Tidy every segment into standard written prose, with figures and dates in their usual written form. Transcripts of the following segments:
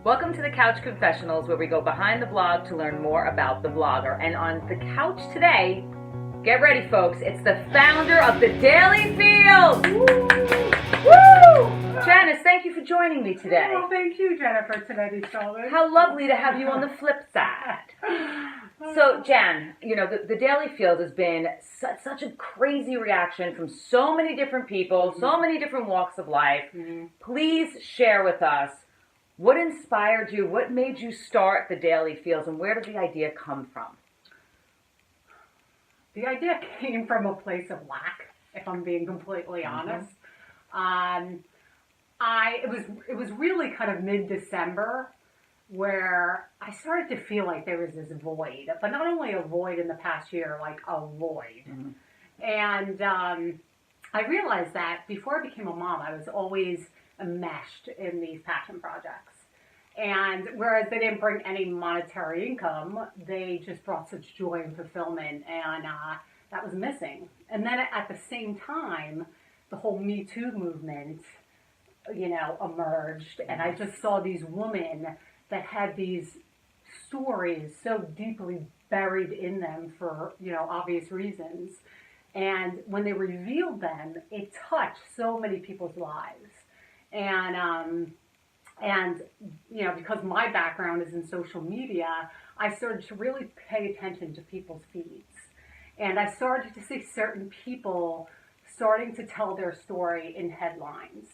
Welcome to the Couch Confessionals, where we go behind the blog to learn more about the blogger. And on the couch today, get ready, folks, it's the founder of the Daily Field. Woo! Woo! Janis, thank you for joining me today. Oh, thank you, Jennifer Tonetti-Sullivan. How lovely to have you on the flip side. So, Jan, you know, the Daily Field has been such a crazy reaction from so many different people, so many different walks of life. Please share with us what inspired you, what made you start the Daily Fields, and where did the idea come from? The idea came from a place of lack, if I'm being completely honest. It was really kind of mid-December where I started to feel like there was this void, but not only a void in the past year, like a void. And I realized that before I became a mom, I was always enmeshed in these passion projects. And whereas they didn't bring any monetary income, they just brought such joy and fulfillment, and that was missing. And then at the same time, the whole Me Too movement, you know, emerged, and I just saw these women that had these stories so deeply buried in them for, you know, obvious reasons. And when they revealed them, it touched so many people's lives. And you know, because my background is in social media, I started to really pay attention to people's feeds. And I started to see certain people starting to tell their story in headlines.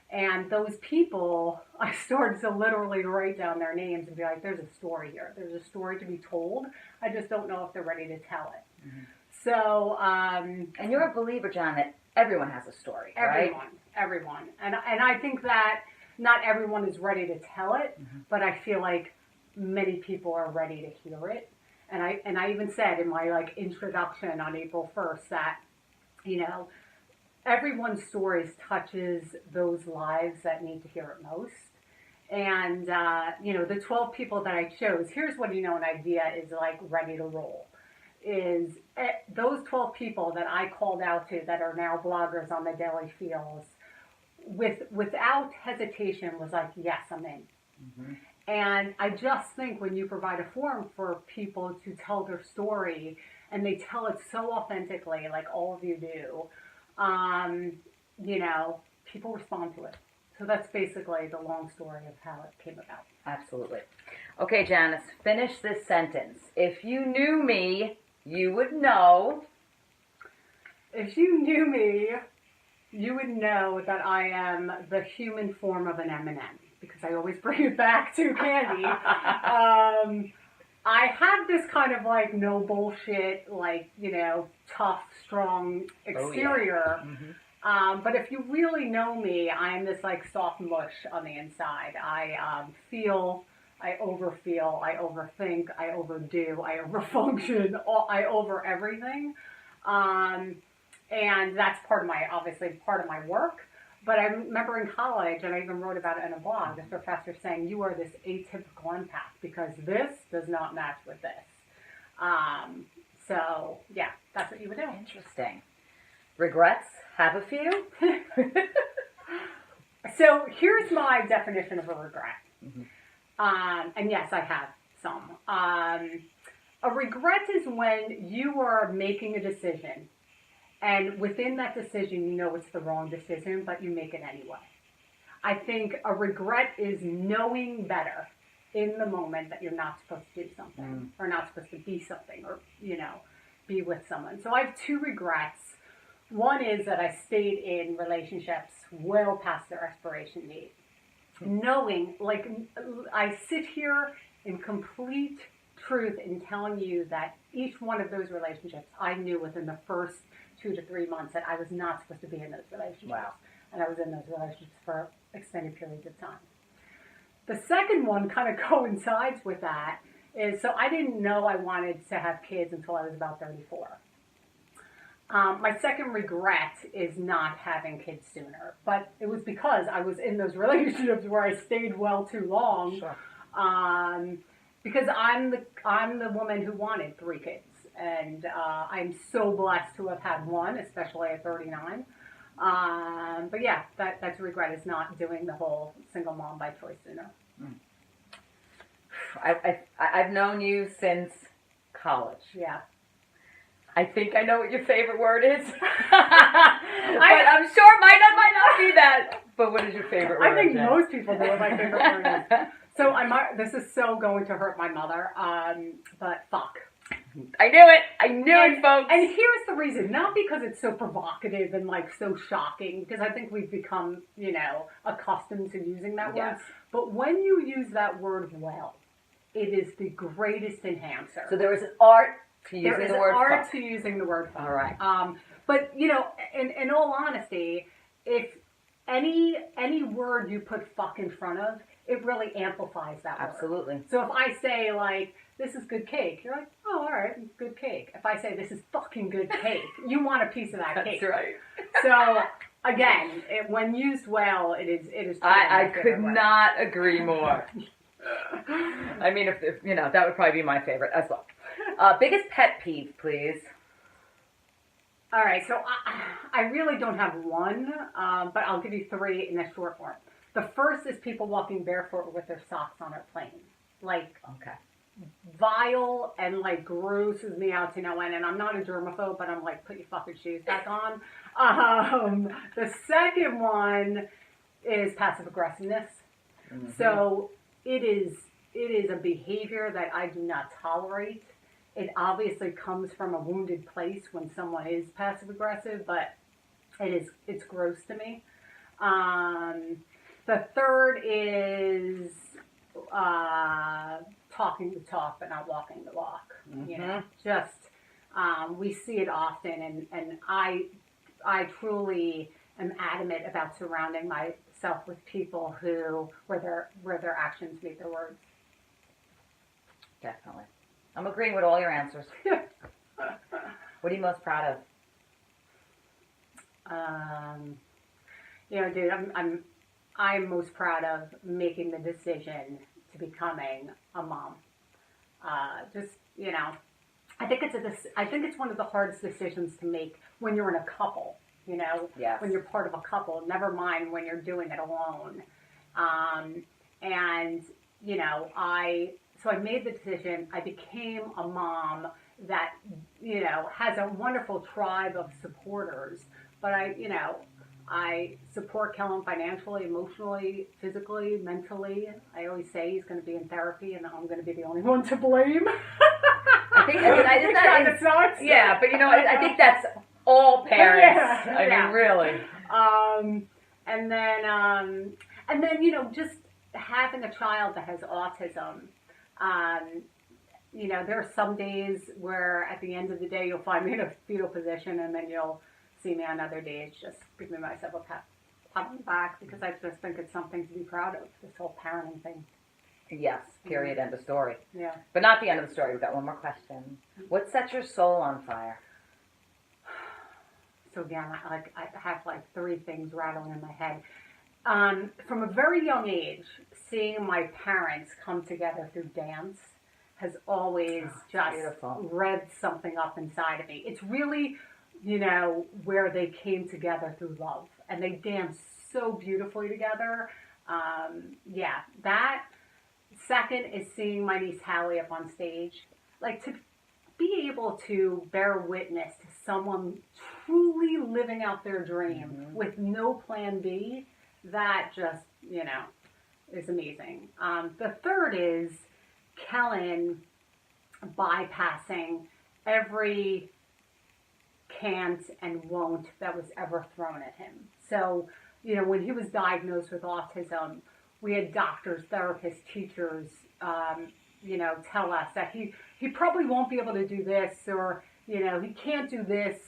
And those people, I started to literally write down their names and be like, there's a story here. There's a story to be told. I just don't know if they're ready to tell it. So, and you're a believer, John, that everyone has a story, right? Everyone. And I think that not everyone is ready to tell it, but I feel like many people are ready to hear it. And I even said in my introduction on April 1st that, you know, everyone's stories touches those lives that need to hear it most. And, you know, the 12 people that I chose, here's what, you know, an idea is ready to roll. Is those 12 people that I called out to that are now bloggers on the Daily Fields, without hesitation was like, yes, I'm in. And I just think when you provide a forum for people to tell their story, and they tell it so authentically, like all of you do, you know, people respond to it. So that's basically the long story of how it came about. Absolutely. Okay, Janis, finish this sentence. If you knew me, you would know. If you knew me, you would know that I am the human form of an M&M, because I always bring it back to candy. I have this kind of no bullshit, you know, tough, strong exterior. But if you really know me, I am this soft mush on the inside. I feel, I overfeel, I overthink, I overdo, I overfunction, I over everything. And that's obviously part of my work. But I remember in college, and I even wrote about it in a blog, the professor saying, you are this atypical empath because this does not match with this. So, yeah, that's what you would do. Interesting. Regrets? Have a few? So here's my definition of a regret. And yes, I have some. A regret is when you are making a decision, and within that decision, you know it's the wrong decision, but you make it anyway. I think a regret is knowing better in the moment that you're not supposed to do something, or not supposed to be something, or, you know, be with someone. So I have two regrets. One is that I stayed in relationships well past their expiration date. Knowing, I sit here in complete truth in telling you that each one of those relationships, I knew within the first 2 to 3 months that I was not supposed to be in those relationships. Wow. And I was in those relationships for extended periods of time. The second one kind of coincides with that is, so I didn't know I wanted to have kids until I was about 34. My second regret is not having kids sooner, but it was because I was in those relationships where I stayed well too long. Sure. Because I'm the woman who wanted 3 kids, and I'm so blessed to have had one, especially at 39. But yeah, that's a regret, is not doing the whole single mom by choice sooner. I've known you since college. Yeah. I think I know what your favorite word is. But I'm sure it might not be that. But what is your favorite word? I think Jen? most people know what my favorite word is. So this is so going to hurt my mother, but fuck. I knew it. I knew it, folks. And here's the reason. Not because it's so provocative and like so shocking, because I think we've become, accustomed to using that word. Yes. But when you use that word well, it is the greatest enhancer. So there is an art to using the word fuck. There is an art to using the word fuck. All right. But, in all honesty, if any word you put fuck in front of, it really amplifies that word. Absolutely. So if I say, like, this is good cake, you're like, oh, all right, good cake. If I say this is fucking good cake, you want a piece of that cake. That's right. So, again, when used well, it is. I could not agree more. I mean, if that would probably be my favorite as well. Biggest pet peeve, please. All right, so I really don't have one, but I'll give you three in a short form. The first is people walking barefoot with their socks on a plane. Like, okay. Vile and, like, grosses me out to no end. And I'm not a germaphobe, but I'm like, put your fucking shoes back on. The second one is passive aggressiveness. Mm-hmm. So it is a behavior that I do not tolerate. It obviously comes from a wounded place when someone is passive aggressive, but it's gross to me. The third is talking the talk but not walking the walk. Mm-hmm. We see it often, and I truly am adamant about surrounding myself with people where their actions meet their words. Definitely. I'm agreeing with all your answers. What are you most proud of? Dude, I'm most proud of making the decision to becoming a mom. I think it's one of the hardest decisions to make when you're in a couple. Yes. When you're part of a couple. Never mind when you're doing it alone. So I made the decision. I became a mom that, has a wonderful tribe of supporters. But I support Kellen financially, emotionally, physically, mentally. I always say he's going to be in therapy, and I'm going to be the only one to blame. I think that sucks. Yeah, but I think that's all parents. Yeah, I mean, really. And then just having a child that has autism. There are some days where at the end of the day you'll find me in a fetal position, and then you'll see me on other days just giving myself a pat on the back, because I just think it's something to be proud of, this whole parenting thing. Yes, period, end of story. Yeah. But not the end of the story. We've got one more question. What sets your soul on fire? So again, I have like three things rattling in my head. From a very young age, seeing my parents come together through dance has always just beautiful. Revved something up inside of me. It's really, where they came together through love, and they danced so beautifully together. That. Second is seeing my niece Hallie up on stage. Like, to be able to bear witness to someone truly living out their dream mm-hmm. with no plan B, that just, is amazing. The third is Kellen bypassing every can't and won't that was ever thrown at him. So, when he was diagnosed with autism, we had doctors, therapists, teachers, tell us that he probably won't be able to do this, or, he can't do this,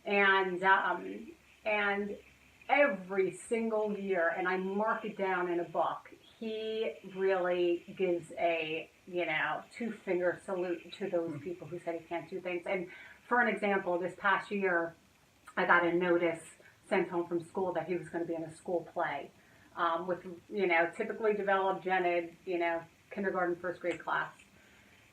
and every single year, and I mark it down in a book, he really gives a, two-finger salute to those people who said he can't do things. And for an example, this past year, I got a notice sent home from school that he was going to be in a school play. With, typically developed gen ed, kindergarten, first grade class.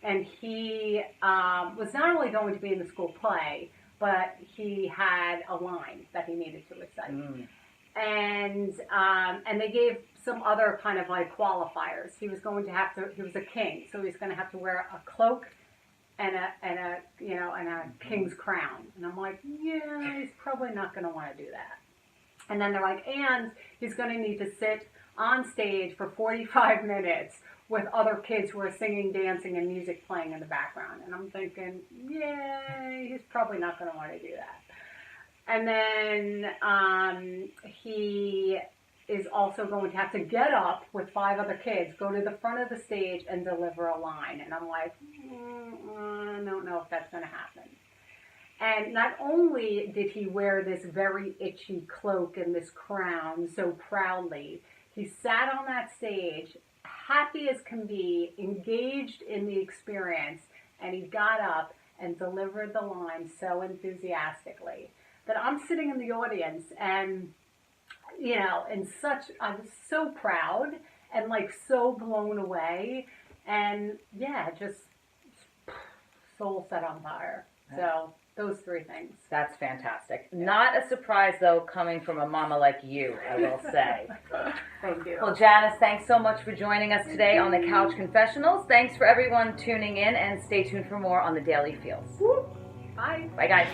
And he was not only going to be in the school play, but he had a line that he needed to recite. Mm. and they gave some other kind of like qualifiers. He was a king, so he was going to have to wear a cloak and a king's crown. And I'm like, yeah, he's probably not going to want to do that. And then they're like, and he's going to need to sit on stage for 45 minutes with other kids who are singing, dancing, and music playing in the background. And I'm thinking, yeah, he's probably not going to want to do that. And then he is also going to have to get up with 5 other kids, go to the front of the stage, and deliver a line. And I'm like, I don't know if that's going to happen. And not only did he wear this very itchy cloak and this crown so proudly, he sat on that stage, happy as can be, engaged in the experience, and he got up and delivered the line so enthusiastically that I'm sitting in the audience and, I was so proud and like so blown away, and yeah, just soul set on fire. So those 3 things. That's fantastic. Yeah. Not a surprise, though, coming from a mama like you, I will say. Thank you. Well, Janis, thanks so much for joining us today on the Couch Confessionals. Thanks for everyone tuning in, and stay tuned for more on the Daily Feels. Bye. Bye, guys.